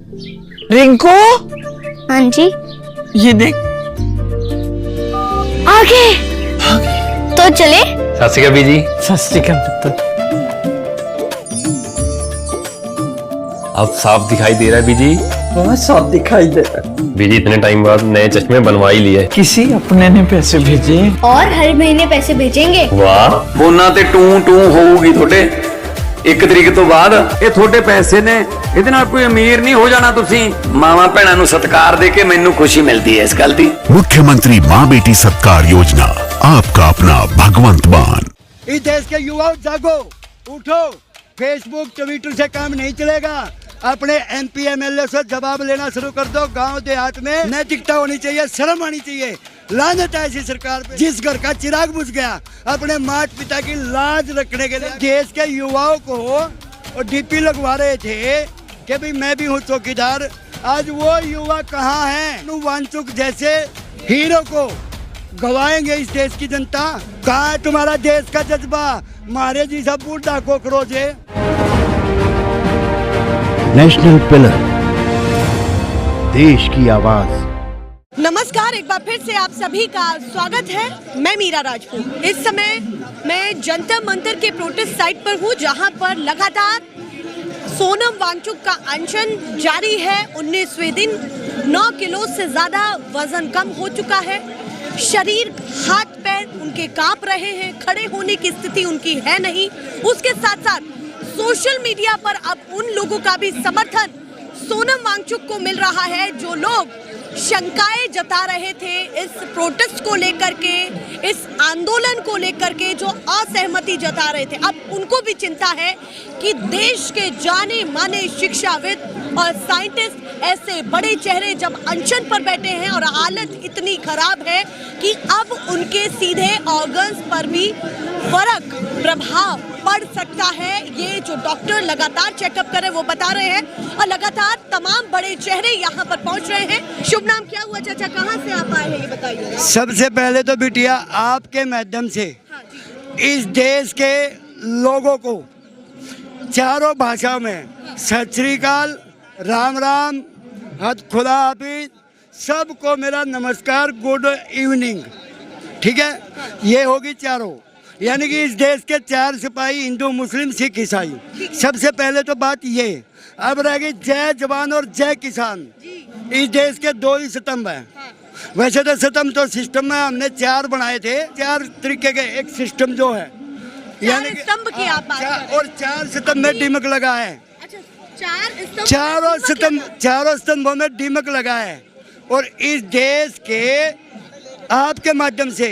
रिंकू, हाँ जी, ये देख। आगे तो चले। सत श्री अकाल बीजी। सत श्री अकाल पुत्र। अब साफ दिखाई दे रहा है बीजी। बहुत साफ दिखाई दे रहा है। बीजी इतने टाइम बाद नए चश्मे बनवा ही लिए। किसी अपने ने पैसे भेजे और हर महीने पैसे भेजेंगे। वाह, बोना ते टू टू होगी थोड़े 1 तरीक तो बाद। ये थोड़े पैसे ने, ਇਹਦੇ ਨਾਲ कोई अमीर नहीं हो जाना। तुसी मावा भैणा नू सत्कार दे के मैनू खुशी मिलती है इस गल दी। मुख्यमंत्री माँ बेटी सत्कार योजना, आपका अपना भगवंत मान। इस देश के युवाओं जागो, उठो। फेसबुक ट्विटर से काम नहीं चलेगा। अपने MP MLA से जवाब लेना शुरू कर दो। गांव देहात में नैतिकता होनी चाहिए, शर्म आनी चाहिए। लानत है ऐसी सरकार पे। जिस घर का चिराग बुझ गया, अपने माता पिता की लाज रखने के लिए देश के युवाओं को और DP लगवा रहे थे कि भाई मैं भी हूँ चौकीदार। आज वो युवा कहाँ हैं? वांचुक जैसे हीरो को गवाएंगे इस देश की जनता। कहाँ है तुम्हारा देश का जज्बा? मारे जी सब बूढ़ा कोकरोच है। नेशनल पिलर, देश की आवाज। नमस्कार, एक बार फिर से आप सभी का स्वागत है। मैं मीरा राजपूत। इस समय मैं जंतर मंतर के प्रोटेस्ट साइट पर हूँ, जहाँ पर लगातार सोनम वांगचुक का अनशन जारी है। 19वें दिन 9 किलो से ज्यादा वजन कम हो चुका है। शरीर, हाथ पैर उनके कांप रहे हैं। खड़े होने की स्थिति उनकी है नहीं। उसके साथ साथ सोशल मीडिया पर अब उन लोगों का भी समर्थन सोनम वांगचुक को मिल रहा है, जो लोग शंकाएं जता रहे थे इस प्रोटेस्ट को लेकर के, इस आंदोलन को लेकर के, जो असहमति जता रहे थे। अब उनको भी चिंता है कि देश के जाने माने शिक्षाविद और साइंटिस्ट, ऐसे बड़े चेहरे जब अनशन पर बैठे हैं और हालत इतनी खराब है कि अब उनके सीधे ऑर्गन्स पर भी फर्क, प्रभाव पड़ सकता है। ये जो डॉक्टर लगातार चेकअप कर रहे हैं वो बता रहे हैं, और लगातार तमाम बड़े चेहरे यहाँ पर पहुँच रहे हैं। शुभ नाम क्या हुआ चाचा, कहाँ से आप आए हैं ये बताइए। सबसे पहले तो बिटिया आपके माध्यम से इस देश के लोगों को चारों भाषाओं में सत श्री अकाल, राम राम, हद खुदा हाफिज, सबको मेरा नमस्कार, गुड इवनिंग। ठीक है, ये होगी चारों, यानी कि इस देश के 4 सिपाही, हिंदू, मुस्लिम, सिख, ईसाई। सबसे पहले तो बात ये। अब रह गई जय जवान और जय किसान। इस देश के 2 ही स्तंभ हैं। वैसे तो स्तंभ तो सिस्टम में हमने 4 बनाए थे, 4 तरीके के एक सिस्टम जो है, यानी स्तंभ की आप बात कर रहे हैं। और 4 स्तंभ में डिमक लगा है। अच्छा, 4 स्तंभ, चारों स्तंभों में डिमक लगा है। और इस देश के आपके माध्यम से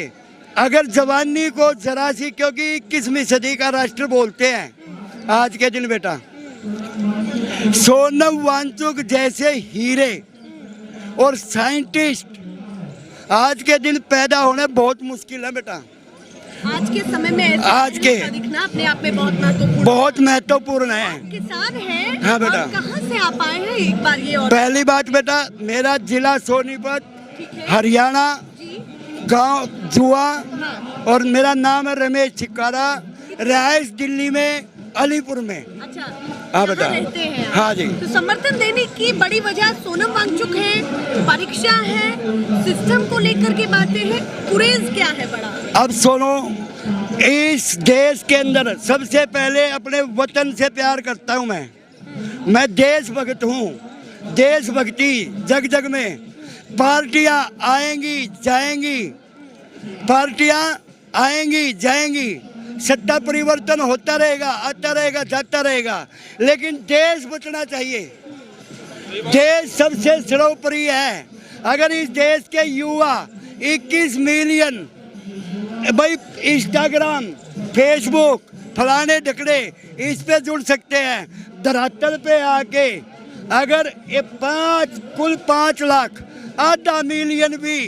अगर जवानी को जरा सी, क्योंकि 21वीं सदी का राष्ट्र बोलते हैं आज के दिन बेटा, सोनम वांगचुक जैसे हीरे और साइंटिस्ट आज के दिन पैदा होने बहुत मुश्किल है बेटा। आज के समय में आज के दिखना अपने आप में बहुत महत्वपूर्ण है। किसान है। हाँ बेटा। और कहाँ से आप आए हैं एक बार ये और? पहली बात बेटा, मेरा जिला सोनीपत, हरियाणा, गांव जुआ, और मेरा नाम है रमेश छिक्कारा। रहाइश दिल्ली में, अलीपुर में। अच्छा, हाँ बेटा। रहते हैं आप? हाँ जी। तो समर्थन देने की बड़ी वजह सोनम वांगचुक है, परीक्षा है, सिस्टम को लेकर के बातें हैं, कुरेज क्या है बड़ा? अब सुनो, इस देश के अंदर सबसे पहले अपने वतन से प्यार करता हूँ मैं देशभक्त हूँ। देशभक्ति जग जग में, पार्टियां आएंगी जाएंगी, पार्टियां आएंगी जाएंगी, सत्ता परिवर्तन होता रहेगा, आता रहेगा, जाता रहेगा, लेकिन देश बचना चाहिए। देश सबसे सर्वोपरि है। अगर इस देश के युवा 21 मिलियन भाई इंस्टाग्राम, फेसबुक, फलाने ढकड़े इस पे जुड़ सकते हैं, धरातल पे आके अगर ये 5 लाख, आधा मिलियन भी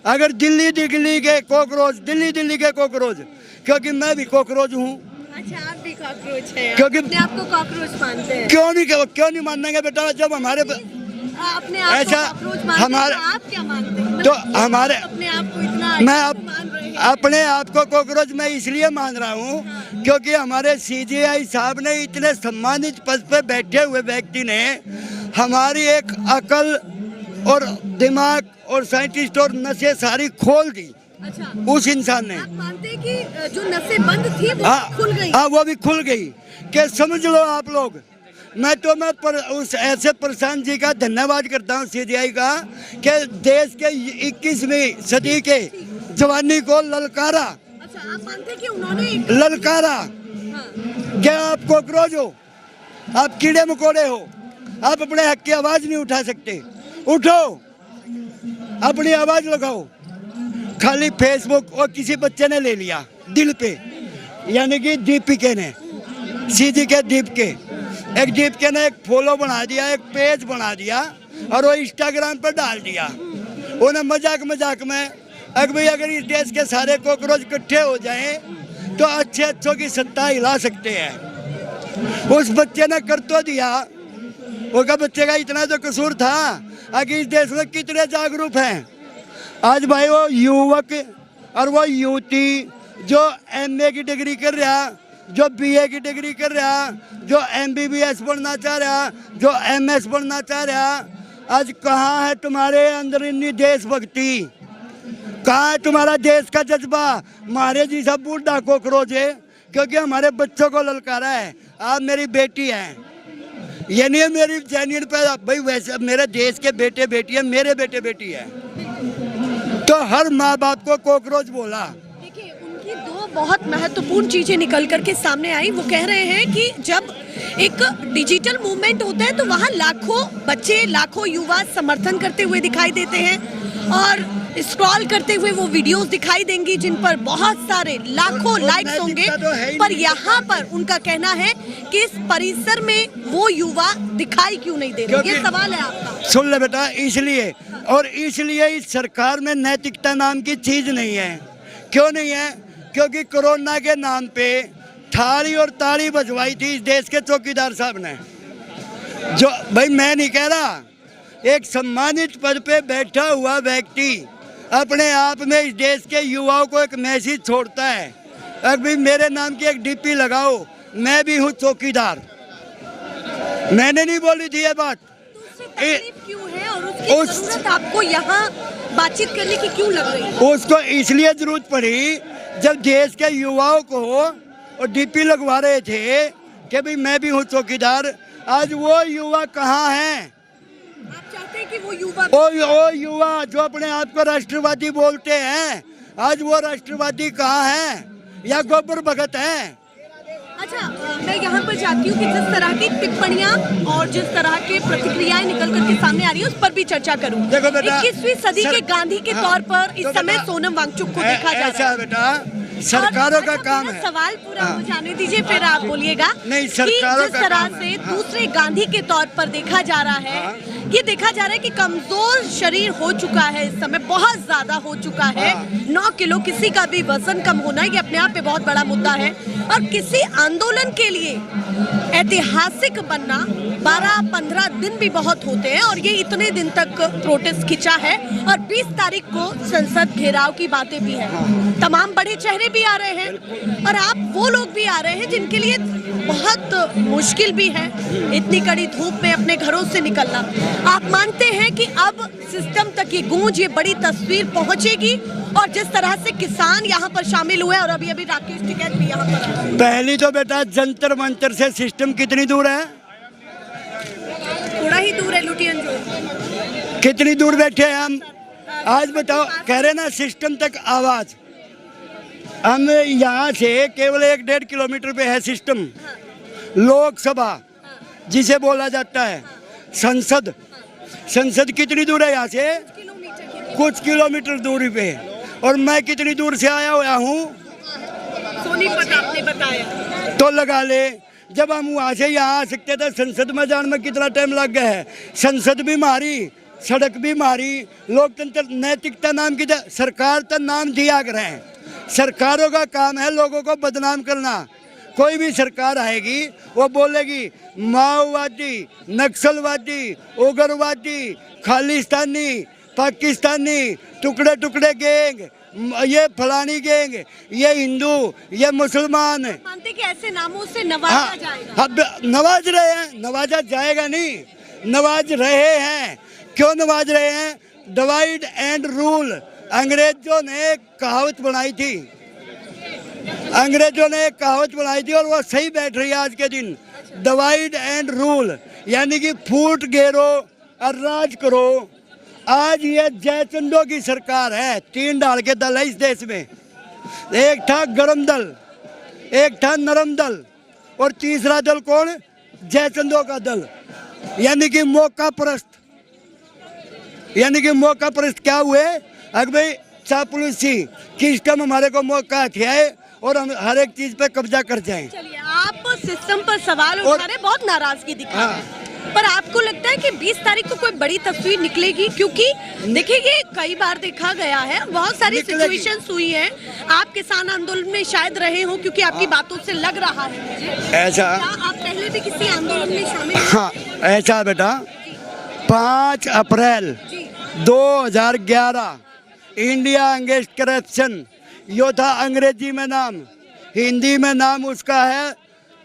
अगर दिल्ली के कॉकरोच, क्योंकि मैं भी कॉकरोच हूँ। अच्छा, आप भी कॉकरोच हैं? क्योंकि अपने आप को कॉकरोच मानते हैं? क्यों नहीं मानेंगे बेटा, जब हमारे अपने आप ऐसा को कॉकरोच मानते हमारे, हैं, आप क्या मानते हैं? तो हमारे अपने आप को इतना मैं मान रहे हैं? अपने आप को कॉकरोच मैं इसलिए मान रहा हूँ क्योंकि हमारे CJI साहब ने, इतने सम्मानित पद पे बैठे हुए व्यक्ति ने हमारी एक अकल और दिमाग और साइंटिस्ट और नसें सारी खोल दी अच्छा, उस इंसान ने। आप मानते हैं कि जो नसें बंद थी वो खुल गई? हाँ, वो भी खुल गई। कि समझ लो आप लोग, मैं उस ऐसे प्रशांत जी का धन्यवाद करता हूँ, सीजीआई का, कि देश के 21वीं सदी के जवानी को ललकारा। अच्छा, आप मानते हैं कि उन्होंने ललकारा। क्या आप कॉकरोच हो, आप कीड़े मकोड़े हो, आप अपने हक की आवाज नहीं उठा सकते? उठो, अपनी आवाज लगाओ। खाली फेसबुक और किसी बच्चे ने ले लिया दिल पे, यानी कि दीपिके ने, सीधी के दीपिके, एक दीपिके ने एक फॉलो बना दिया, एक पेज बना दिया और वो इंस्टाग्राम पर डाल दिया। उन्हें मजाक मजाक में भाई अगर इस देश के सारे कॉकरोच इकट्ठे हो जाएं तो अच्छे अच्छों की सत्ता हिला सकते हैं। उस बच्चे ने कर तो दिया, वो का बच्चे का इतना तो कसूर था। आगे इस देश में कितने जागरूक हैं आज भाई, वो युवक और वो युवती जो एमए की डिग्री कर रहा, जो बीए की डिग्री कर रहा, जो एमबीबीएस बनना चाह रहा, जो एमएस बनना चाह रहा, आज कहाँ है तुम्हारे अंदर इतनी देशभक्ति? कहाँ है तुम्हारा देश का जज्बा? हमारे जी सब बूढ़ा कॉकरोच है क्योंकि हमारे बच्चों को ललकारा है। आप मेरी बेटी है, ये नहीं है मेरी जेन्युइन पैदा भाई, वैसे मेरे देश के बेटे बेटी है, मेरे बेटे बेटी है, तो हर माँ बाप को कॉकरोच बोला। देखिए, उनकी दो बहुत महत्वपूर्ण चीजें निकल करके सामने आई। वो कह रहे हैं कि जब एक डिजिटल मूवमेंट होता है तो वहाँ लाखों बच्चे, लाखों युवा समर्थन करते हुए दिखाई देते हैं और स्क्रॉल करते हुए वो वीडियोस दिखाई देंगी जिन पर बहुत सारे लाखों लाइक्स होंगे। पर यहाँ पर उनका कहना है कि इस परिसर में वो युवा दिखाई क्यों नहीं दे रहे? ये सवाल है आपका। सुन ले बेटा, इसलिए और इसलिए इस सरकार में नैतिकता नाम की चीज नहीं है। क्यों नहीं है? क्योंकि कोरोना के नाम पे थाली और ताली बजवाई थी इस देश के चौकीदार साहब ने। जो भाई मैं नहीं कह रहा, एक सम्मानित पद पे बैठा हुआ व्यक्ति अपने आप में इस देश के युवाओं को एक मैसेज छोड़ता है, अभी मेरे नाम की एक डीपी लगाओ, मैं भी हूँ चौकीदार। मैंने नहीं बोली थी ये बात। क्यों है और उसकी जरूरत आपको यहाँ बातचीत करने की क्यों लग रही है? उसको इसलिए जरूरत पड़ी जब देश के युवाओं को और डीपी लगवा रहे थे कि भाई मैं भी हूँ चौकीदार। आज वो युवा कहाँ हैं? आप चाहते हैं कि वो युवा वो युवा जो अपने आप को राष्ट्रवादी बोलते हैं, आज वो राष्ट्रवादी कहाँ हैं? या गोबर भगत हैं? अच्छा, मैं यहाँ पर चाहती हूँ कि जिस तरह की टिप्पणियाँ और जिस तरह के प्रतिक्रियाएं निकल करके सामने आ रही है उस पर भी चर्चा करूँ। 21वीं सदी के गांधी के तौर पर इस समय सोनम वांगचुक को देखा जा रहा है। बेटा सरकारों का काम है। सवाल पूरा हो जाने दीजिए, फिर आप बोलिएगा। नहीं, सरकारों जिस तरह से दूसरे गांधी के तौर पर देखा जा रहा है, ये देखा जा रहा है कि कमजोर शरीर हो चुका है, इस समय बहुत ज्यादा हो चुका है। 9 किलो किसी का भी वजन कम होना ये अपने आप में बहुत बड़ा मुद्दा है। और किसी आंदोलन के लिए ऐतिहासिक बनना 12-15 दिन भी बहुत होते हैं और ये इतने दिन तक प्रोटेस्ट खिंचा है और 20 तारीख को संसद घेराव की बातें भी हैं। तमाम बड़े चेहरे भी आ रहे हैं और आप वो लोग भी आ रहे हैं जिनके लिए बहुत मुश्किल भी है इतनी कड़ी धूप में अपने घरों से निकलना। आप मानते हैं कि अब सिस्टम तक ये गूंज, ये बड़ी तस्वीर पहुंचेगी? और जिस तरह से किसान यहाँ पर शामिल हुए और अभी राकेश टिकैत भी यहाँ पर। पहली तो बेटा जंतर मंतर से सिस्टम कितनी दूर है? थोड़ा ही दूर है, लुटियन जो। कितनी दूर बैठे हैं हम? आज बताओ, कह रहे ना सिस्टम तक आवाज। हम यहाँ से केवल 1-1.5 किलोमीटर पे है सिस्टम। लोकसभा जिसे बोला जाता है संसद, संसद कितनी दूर है यहाँ से? कुछ किलोमीटर दूरी पे। और मैं कितनी दूर से आया हुआ हूँ? सोनीपत आपने बताया। तो लगा ले, जब हम वहाँ से यहाँ आ सकते थे संसद में जाने में कितना टाइम लग गया है। संसद भी मारी, सड़क भी मारी, लोकतंत्र नैतिकता नाम की सरकार तो नाम दिया कर रहे हैं। सरकारों का काम है लोगों को बदनाम करना। कोई भी सरकार आएगी वो बोलेगी माओवादी, नक्सलवादी, उग्रवादी, खालिस्तानी, पाकिस्तानी, टुकड़े टुकड़े गैंग, ये फलानी गैंग, ये हिंदू, ये मुसलमान। मानते कि ऐसे नामों से नवाजा जाएगा? अब नवाज रहे हैं, नवाजा जाएगा नहीं। नवाज रहे हैं। क्यों नवाज रहे हैं? डिवाइड एंड रूल अंग्रेजों ने कहावत बनाई थी, अंग्रेजों ने कहावत बनाई थी और वो सही बैठ रही है आज के दिन। डिवाइड एंड रूल यानी कि फूट घेरो और राज करो। आज ये जयचंदों की सरकार है। 3 ढाल के दल है इस देश में। एक था गरम दल, एक था नरम दल और तीसरा दल कौन? जयचंदों का दल, यानी कि मौका परस्त। यानी कि मौका परस्त क्या हुए? अगर भाई चापलूसी किस टाइम हमारे को मौका खिलाए और हम हर एक चीज पे कब्जा कर जाएं। चलिए, आप सिस्टम पर सवाल उठा रहे, बहुत नाराजगी दिखा रहे हैं। पर आपको लगता है कि 20 तारीख को कोई बड़ी तस्वीर निकलेगी? क्योंकि देखिए, ये कई बार देखा गया है, बहुत सारी सिचुएशंस हुई हैं। आप किसान आंदोलन में शायद रहे हो, क्योंकि आपकी बातों से लग रहा है मुझे। ऐसा? क्या आप पहले भी किसी आंदोलन में शामिल? हाँ, ऐसा बेटा। 5 अप्रैल 2011 इंडिया अगेंस्ट करप्शन, यो था अंग्रेजी में नाम, हिंदी में नाम उसका है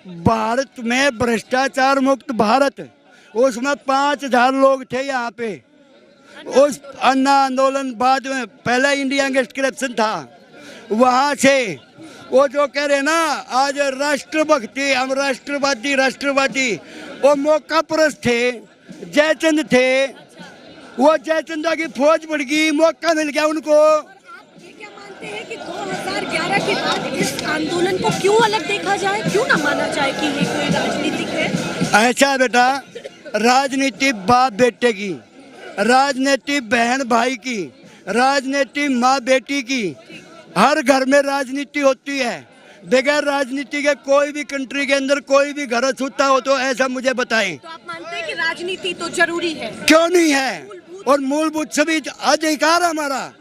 भारत में भ्रष्टाचार मुक्त भारत। उसमें 5000 लोग थे यहाँ पे। उस अन्ना आंदोलन बाद में पहला इंडिया अगेंस्ट करप्शन था। वहाँ से वो जो कह रहे ना आज राष्ट्रभक्ति, हम राष्ट्रवादी, वो मौका परस्त थे, जयचंद थे। वो जयचंदा की फौज बढ़ गई, मौका मिल गया उनको। क्या मानते हैं कि 2011 के बाद इस आंदोलन को क्यों अलग देखा जाए? क्यों ना माना जाए कि ये कोई राजनीतिक है? ऐसा है बेटा, राजनीति बाप बेटे की, राजनीति बहन भाई की, राजनीति माँ बेटी की। हर घर में राजनीति होती है। बगैर राजनीति के कोई भी कंट्री के अंदर कोई भी घर छूता हो तो ऐसा मुझे बताएं। तो आप मानते हैं कि राजनीति तो जरूरी है? क्यों नहीं है? और मूलभूत सभी अधिकार हमारा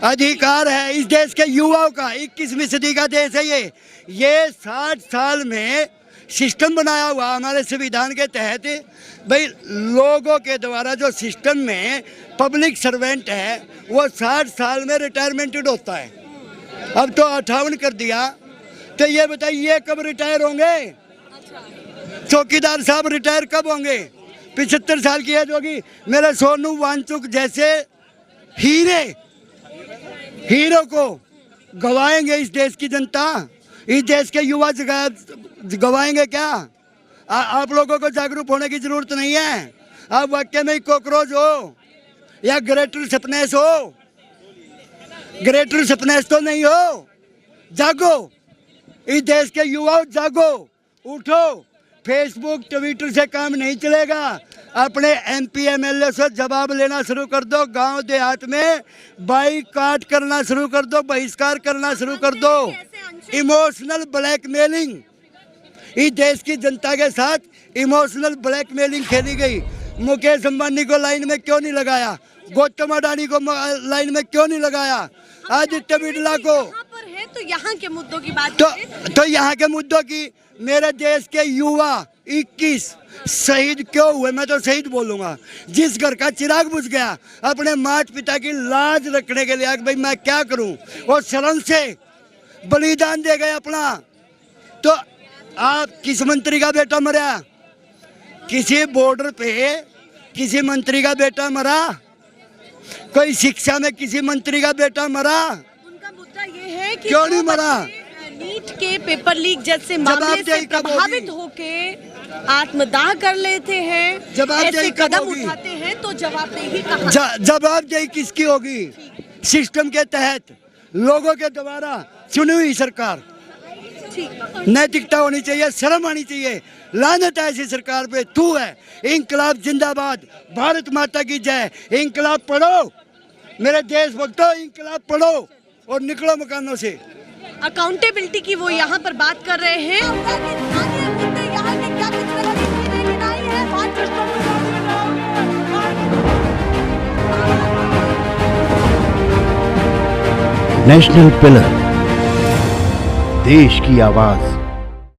अधिकार है इस देश के युवाओं का। 21वीं सदी का देश है ये 60 साल में सिस्टम बनाया हुआ हमारे संविधान के तहत। भाई लोगों के द्वारा जो सिस्टम में पब्लिक सर्वेंट है वो 60 साल में रिटायरमेंटेड होता है। अब तो 58 कर दिया। तो ये बताइए कब रिटायर होंगे? चौकीदार साहब रिटायर कब होंगे? 75 साल की एज होगी। मेरे सोनू वांचुक जैसे हीरो को गवाएंगे इस देश की जनता, इस देश के युवा गवाएंगे क्या? आप लोगों को जागरूक होने की जरूरत नहीं है। आप वाकई में कॉकरोच हो या ग्रेटर सपनेस हो? ग्रेटर सपनेस तो नहीं हो। जागो, इस देश के युवाओं जागो, उठो। फेसबुक ट्विटर से काम नहीं चलेगा। अपने एमपी एमएलए से जवाब लेना शुरू कर दो। गांव देहात में बाइकाट करना शुरू कर दो, बहिष्कार करना शुरू कर दो। इमोशनल ब्लैकमेलिंग, इस देश की जनता के साथ इमोशनल ब्लैकमेलिंग खेली गई। मुकेश अंबानी को लाइन में क्यों नहीं लगाया? गौतम अडानी को लाइन में क्यों नहीं लगाया? आदित्य बिरला को पर है तो यहाँ के मुद्दों की बात तो यहाँ के मुद्दों की। मेरे देश के युवा 21 शहीद क्यों हुए? मैं तो शहीद बोलूंगा। जिस घर का चिराग बुझ गया, अपने माता पिता की लाज रखने के लिए भाई मैं क्या करूं, वो शरण से बलिदान दे गए अपना। तो आप किस मंत्री का बेटा मरा? किसी बॉर्डर पे किसी मंत्री का बेटा मरा? कोई शिक्षा में किसी मंत्री का बेटा मरा? उनका मुद्दा ये है कि क्यों नहीं मरा? नीट के पेपर लीक जैसे मामले से प्रभावित होके आत्मदाह कर लेते हैं, ऐसे कदम उठाते हैं, तो जवाबदेही कहाँ? जवाबदेही किसकी होगी? सिस्टम के तहत लोगों के द्वारा चुनी हुई सरकार। नैतिकता होनी चाहिए, शर्म आनी चाहिए। लानत है ऐसी सरकार पे। तू है। इंकलाब जिंदाबाद, भारत माता की जय। इंकलाब पढ़ो मेरे देशभक्तों, इंकलाब पढ़ो और निकलो मकानों से। अकाउंटेबिलिटी की वो यहाँ पर बात कर रहे हैं। नेशनल पिलर, देश की आवाज।